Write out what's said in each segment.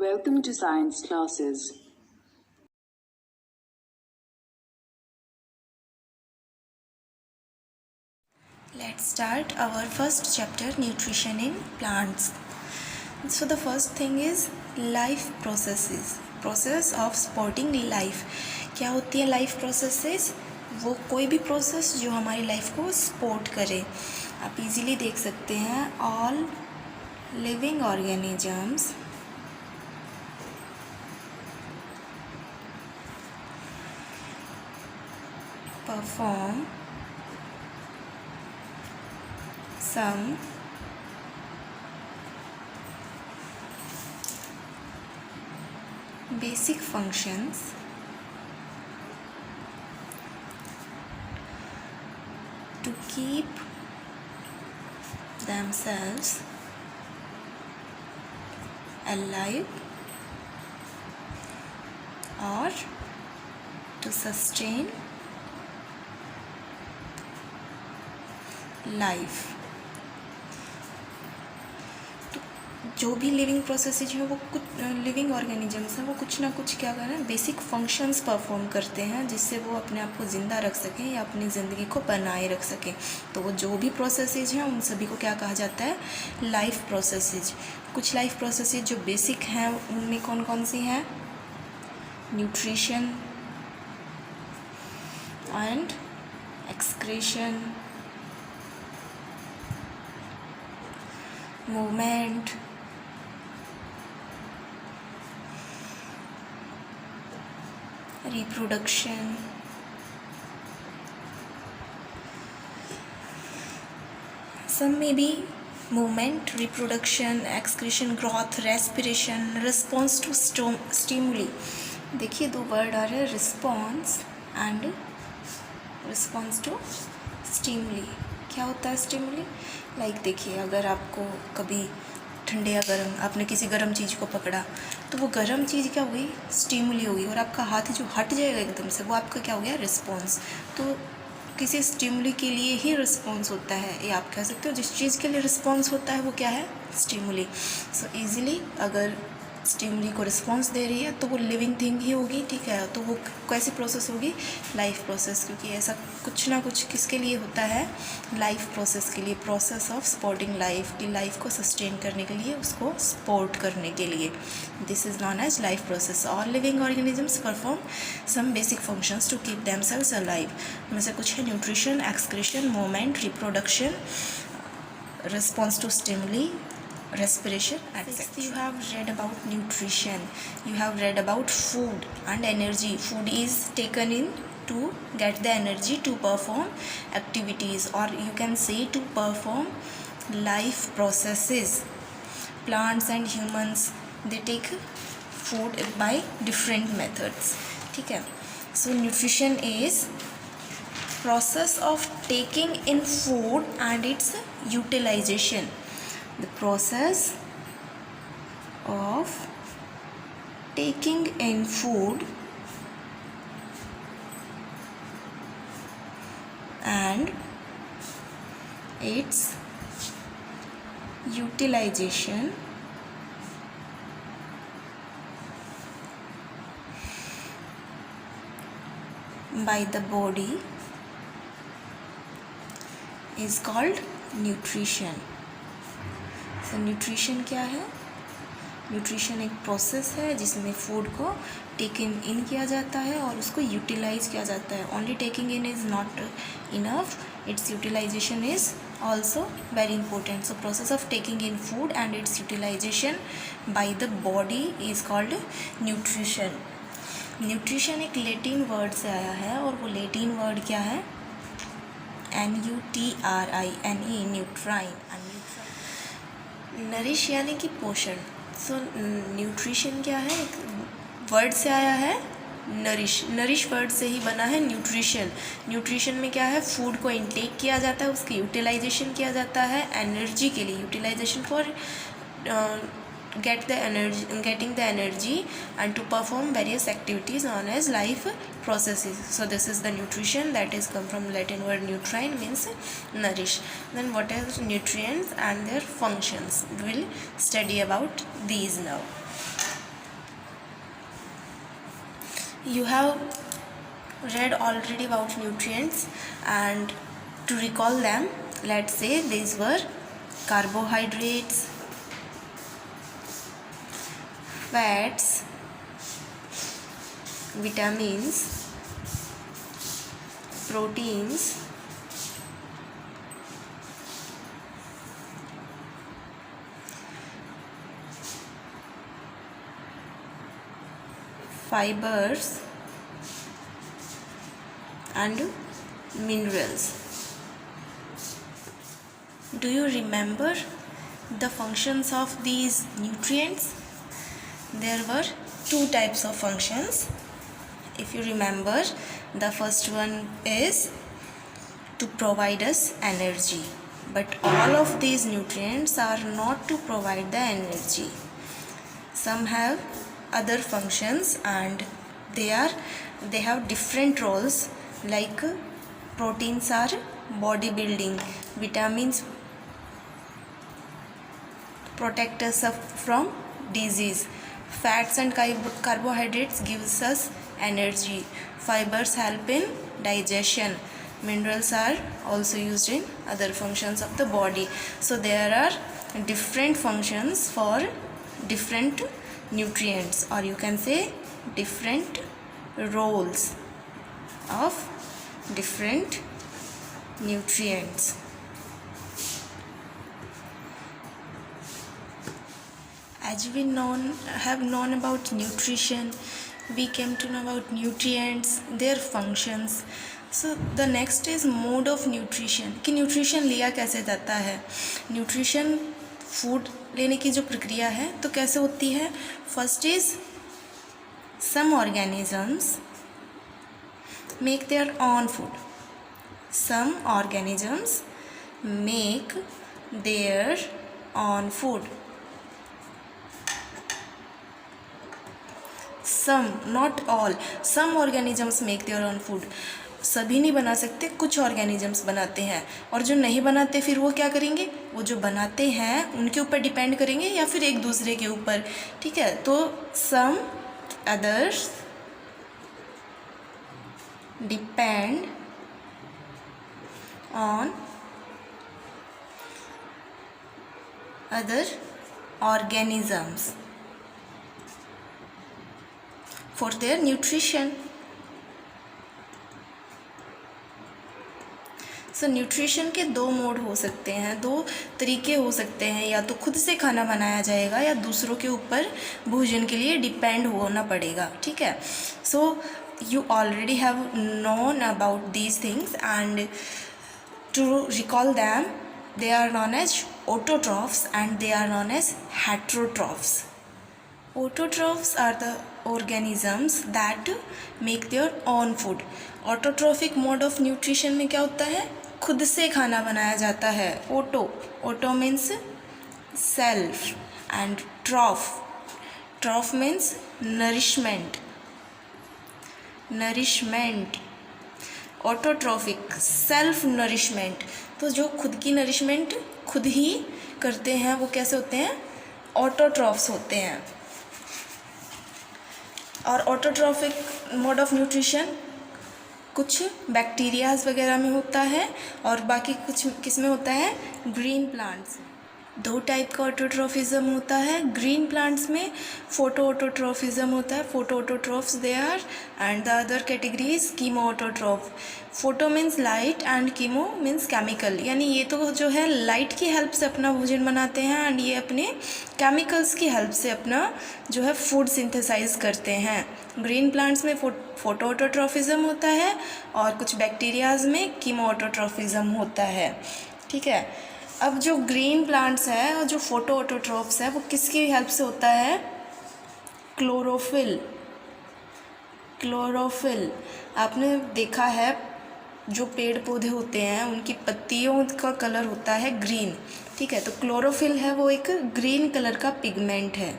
Welcome to science classes. Let's start our first chapter, nutrition in plants. So the first thing is life processes, process of supporting life. क्या होती है life processes? वो कोई भी process जो हमारी life को सपोर्ट करे. आप इजीली देख सकते हैं all living organisms perform some basic functions to keep themselves alive or to sustain life. जो भी लिविंग प्रोसेसेज हैं वो कुछ लिविंग ऑर्गेनिजम्स हैं वो कुछ ना कुछ क्या कर रहे हैं, बेसिक फंक्शंस परफॉर्म करते हैं जिससे वो अपने आप को ज़िंदा रख सकें या अपनी ज़िंदगी को बनाए रख सकें. तो वो जो भी प्रोसेसेज हैं उन सभी को क्या कहा जाता है, लाइफ प्रोसेसेज. कुछ लाइफ प्रोसेसेज जो बेसिक हैं उनमें कौन कौन सी हैं, nutrition and excretion, movement, reproduction, some may be movement, reproduction, excretion, growth, respiration, response to stimuli. देखिए दो वर्ड आ रहे हैं, response and response to stimuli. क्या होता है स्टिमुली? लाइक देखिए अगर आपको कभी ठंडे या गर्म, आपने किसी गर्म चीज़ को पकड़ा तो वो गर्म चीज़ क्या हुई, स्टिमुली हुई, और आपका हाथ जो हट जाएगा एकदम से वो आपका क्या हो गया, रिस्पॉन्स. तो किसी स्टिमुली के लिए ही रिस्पॉन्स होता है, ये आप कह सकते हो जिस चीज़ के लिए रिस्पॉन्स होता है वो क्या है, स्टिमुली. सो ईज़िली अगर स्टिमुली को रिस्पॉन्स दे रही है तो वो लिविंग थिंग ही होगी. ठीक है, तो वो कैसी प्रोसेस होगी, लाइफ प्रोसेस. क्योंकि ऐसा कुछ ना कुछ किसके लिए होता है, लाइफ प्रोसेस के लिए, प्रोसेस ऑफ सपोर्टिंग लाइफ, की लाइफ को सस्टेन करने के लिए, उसको सपोर्ट करने के लिए. This is known as life process. All living organisms perform some basic functions to keep themselves alive. उनमें से कुछ है nutrition, excretion, movement, reproduction, response to stimuli, respiration, etc. You have read about nutrition, you have read about food and energy. Food is taken in to get the energy to perform activities, or you can say to perform life processes. Plants and humans, they take food by different methods. ठीक है. So nutrition is process of taking in food and its utilization. The process of taking in food and its utilization by the body is called nutrition. तो nutrition क्या है, nutrition एक process है जिसमें food को taking in किया जाता है और उसको यूटिलाइज किया जाता है. Only taking in is not enough, it's utilisation is also very important. So process of taking in food and its utilisation by the body is called nutrition. Nutrition एक Latin word से आया है और वो Latin word क्या है, NUTRINE, न्यूट्राइन. Nourish यानी कि पोषण. सो न्यूट्रिशन क्या है, एक वर्ड से आया है नरिश, नरिश वर्ड से ही बना है न्यूट्रिशन. न्यूट्रिशन में क्या है, फूड को इनटेक किया जाता है, उसकी यूटिलाइजेशन किया जाता है एनर्जी के लिए, utilisation for getting the energy and to perform various activities known as life processes. So this is the nutrition that is come from Latin word nutrine, means nourish. Then what are nutrients and their functions, we will study about these now. You have read already about nutrients, and to recall them, let's say these were carbohydrates, fats, vitamins, proteins, fibers, and minerals. Do you remember the functions of these nutrients? There were two types of functions. If you remember, the first one is to provide us energy. But all of these nutrients are not to provide the energy. Some have other functions, and they have different roles, like proteins are bodybuilding, vitamins protect us from disease, fats and carbohydrates gives us energy, fibers help in digestion, minerals are also used in other functions of the body. So there are different functions for different nutrients, or you can say different roles of different nutrients. As we have known about nutrition, we came to know about nutrients, their functions. So the next is mode of nutrition, कि nutrition लिया कैसे जाता है. Nutrition food लेने की जो प्रक्रिया है तो कैसे होती है. First is some organisms make their own food. Some organisms make their own food. Some, not all. Some organisms make their own food. सभी नहीं बना सकते, कुछ ऑर्गेनिजम्स बनाते हैं, और जो नहीं बनाते फिर वो क्या करेंगे, वो जो बनाते हैं उनके ऊपर डिपेंड करेंगे या फिर एक दूसरे के ऊपर. ठीक है, तो सम others depend on other organisms for their nutrition. So nutrition के दो मोड हो सकते हैं, दो तरीके हो सकते हैं. या तो खुद से खाना बनाया जाएगा या दूसरों के ऊपर भोजन के लिए डिपेंड होना पड़ेगा. ठीक है, so you already have known about these things, and to recall them, they are known as autotrophs and they are known as heterotrophs. Autotrophs are the organisms that make their own food. Autotrophic mode of nutrition में क्या होता है, खुद से खाना बनाया जाता है. auto means self, and troph means nourishment. Autotrophic self nourishment, तो जो खुद की नरिशमेंट खुद ही करते हैं वो कैसे होते हैं, ऑटोट्रॉफ्स होते हैं. और ऑटोट्रॉफिक मोड ऑफ न्यूट्रिशन कुछ बैक्टीरियाज वगैरह में होता है, और बाकी कुछ किस में होता है, ग्रीन प्लांट्स. दो टाइप का ऑटोट्रॉफिज्म होता है. ग्रीन प्लांट्स में फोटो ऑटोट्रॉफिज्म होता है, photo autotrophs they are, and the other category is chemo autotroph. Photo means light and chemo means chemical, यानी ये तो जो है लाइट की हेल्प से अपना भोजन बनाते हैं, एंड ये अपने केमिकल्स की हेल्प से अपना जो है फूड सिंथेसाइज करते हैं. ग्रीन प्लांट्स में फोटो ऑटोट्रॉफिज्म होता है, और कुछ बैक्टीरियाज में कीमो ऑटोट्रॉफिज्म होता है. ठीक है, अब जो ग्रीन प्लांट्स है और जो फोटो ऑटोट्रॉफ्स है वो किसकी हेल्प से होता है, क्लोरोफिल. आपने देखा है जो पेड़ पौधे होते हैं उनकी पत्तियों का कलर होता है ग्रीन. ठीक है, तो क्लोरोफिल है वो एक ग्रीन कलर का पिगमेंट है,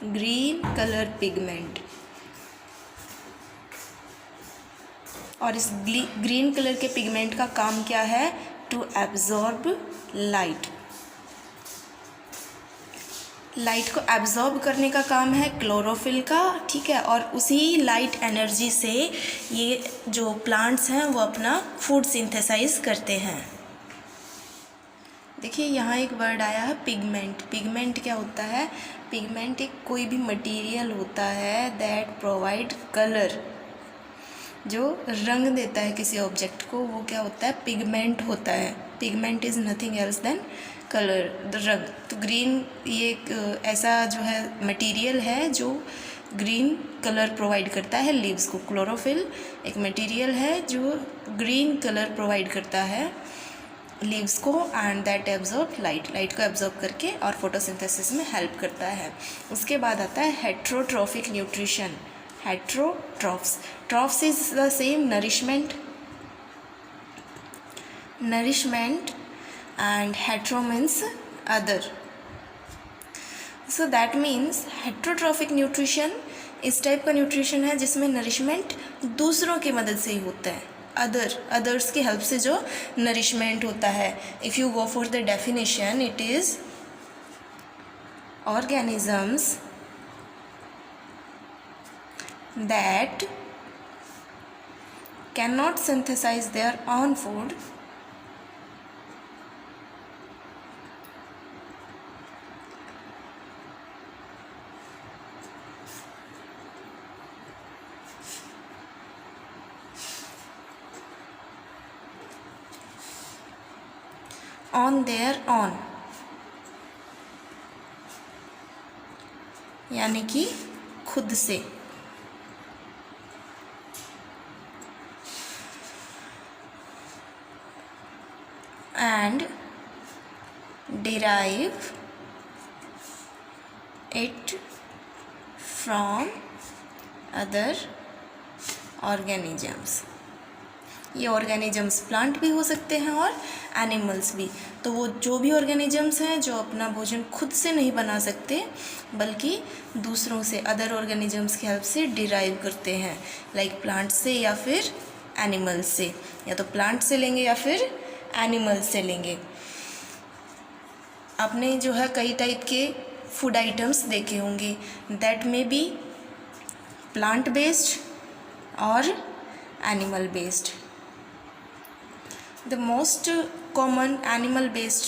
ग्रीन कलर पिगमेंट. और इस ग्रीन कलर के पिगमेंट का काम क्या है, टू एब्जॉर्ब लाइट. लाइट को एब्जॉर्ब करने का काम है क्लोरोफिल का, ठीक है, और उसी लाइट एनर्जी से ये जो प्लांट्स हैं वो अपना फूड सिंथेसाइज करते हैं। देखिए यहाँ एक वर्ड आया है पिगमेंट। पिगमेंट क्या होता है? पिगमेंट एक कोई भी मटेरियल होता है दैट प्रोवाइड कलर, जो रंग देता है किसी ऑब्जेक्ट को, वो क्या होता है? पिगमेंट होता है। Pigment is nothing else than colour, रंग। तो ग्रीन ये एक ऐसा जो है मटेरियल है जो ग्रीन कलर प्रोवाइड करता है लीव्स को। क्लोरोफिल एक मटेरियल है जो ग्रीन कलर प्रोवाइड करता है लीव्स को, एंड दैट एब्जॉर्ब लाइट को एब्जॉर्ब करके और फोटोसिंथेसिस में हेल्प करता है। उसके बाद आता है heterotrophic nutrition. Heterotrophs, troughs is the same nourishment and hetero means other. So that means heterotrophic nutrition इस टाइप का न्यूट्रिशन है जिसमें नरिशमेंट दूसरों की मदद से ही होता है, अदर्स की हेल्प से जो नरिशमेंट होता है। If you go for the definition, it is organisms that cannot synthesize their own food on their own, यानी कि खुद से। and derive it from other organisms। ये ऑर्गेनिजम्स प्लांट भी हो सकते हैं और एनिमल्स भी। तो वो जो भी ऑर्गेनिजम्स हैं जो अपना भोजन खुद से नहीं बना सकते बल्कि दूसरों से, अदर ऑर्गेनिजम्स की हेल्प से डिराइव करते हैं, लाइक प्लांट से या फिर एनिमल्स से, या तो प्लांट से लेंगे या फिर एनिमल्स से लेंगे। आपने जो है कई टाइप के फूड आइटम्स देखे होंगे, that may be plant based और animal based. The most common animal based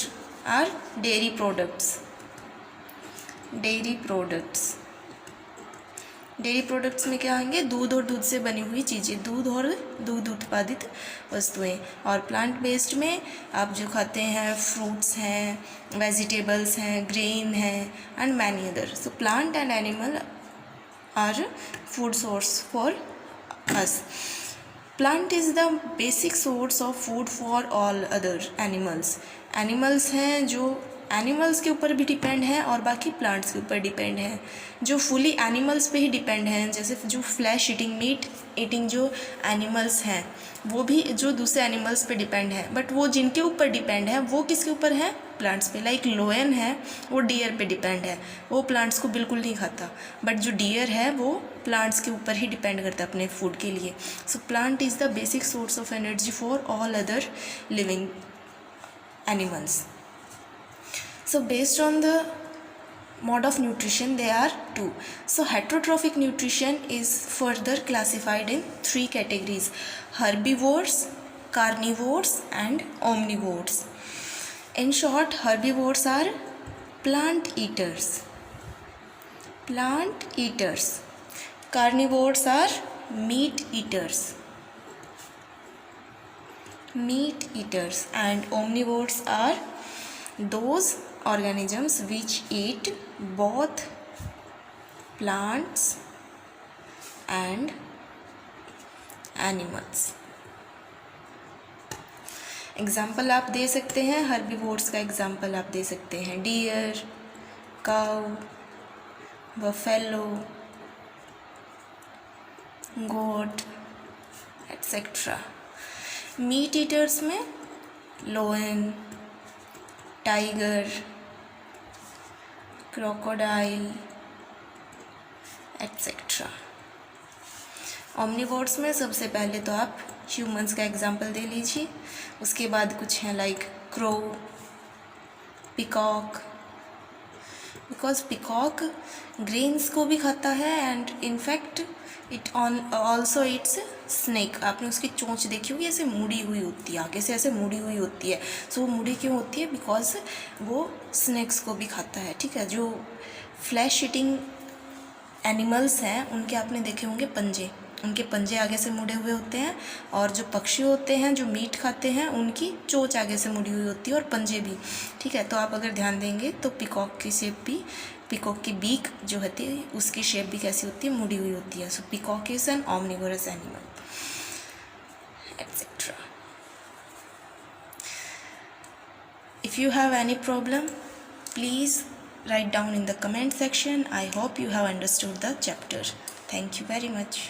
are dairy products. Dairy products में क्या आएंगे? दूध और दूध से बनी हुई चीज़ें, दूध और दूध उत्पादित वस्तुएं। और प्लांट बेस्ड में आप जो खाते हैं फ्रूट्स हैं, वेजिटेबल्स हैं, ग्रेन हैं, and many other. So plant and animal are food source for us. Plant is the basic source of food for all other animals. Animals हैं जो एनिमल्स के ऊपर भी डिपेंड हैं और बाकी प्लांट्स के ऊपर डिपेंड हैं, जो फुली एनिमल्स पे ही डिपेंड हैं। जैसे जो फ्लैश ईटिंग, मीट ईटिंग जो एनिमल्स हैं वो भी जो दूसरे एनिमल्स पे डिपेंड है, बट वो जिनके ऊपर डिपेंड है वो किसके ऊपर है? प्लांट्स पे। लाइक लोयन है, वो डियर पे डिपेंड है, वो प्लांट्स को बिल्कुल नहीं खाता, बट जो डियर है वो प्लांट्स के ऊपर ही डिपेंड करता है अपने फूड के लिए। So plant is the basic source of energy for all other living animals. So based on the mode of nutrition, there are two. So heterotrophic nutrition is further classified in three categories: herbivores, carnivores and omnivores. In short, herbivores are plant eaters. Carnivores are meat eaters, and omnivores are those organisms which eat both plants and animals. Example आप दे सकते हैं, herbivores का example आप दे सकते हैं dear, cow, buffalo, गोट etcetera. Meet eaters में लोयन, tiger, crocodile etcetera. Omnivores में सबसे पहले तो आप ह्यूमंस का एग्जांपल दे लीजिए, उसके बाद कुछ हैं like crow, peacock, because peacock grains को भी खाता है and in fact it on also it's snake. आपने उसकी चोंच देखी होगी, ऐसे मुड़ी हुई होती है, आगे से ऐसे मुड़ी हुई होती है। सो वो मुड़ी क्यों होती है? बिकॉज वो स्नेक्स को भी खाता है, ठीक है। जो फ्लैश ईटिंग एनिमल्स हैं उनके आपने देखे होंगे पंजे, उनके पंजे आगे से मुड़े हुए होते हैं, और जो पक्षी होते हैं जो मीट खाते हैं उनकी चोंच आगे से मुड़ी हुई होती है और पंजे भी, ठीक है। तो आप अगर ध्यान देंगे तो पिकॉक की शेप भी, पिकॉक की बीक जो होती है उसकी शेप भी कैसी होती है? मुड़ी हुई होती है। So peacock is an omnivorous animal etc. If you have any problem, please write down in the comment section. I hope you have understood the chapter. Thank you very much.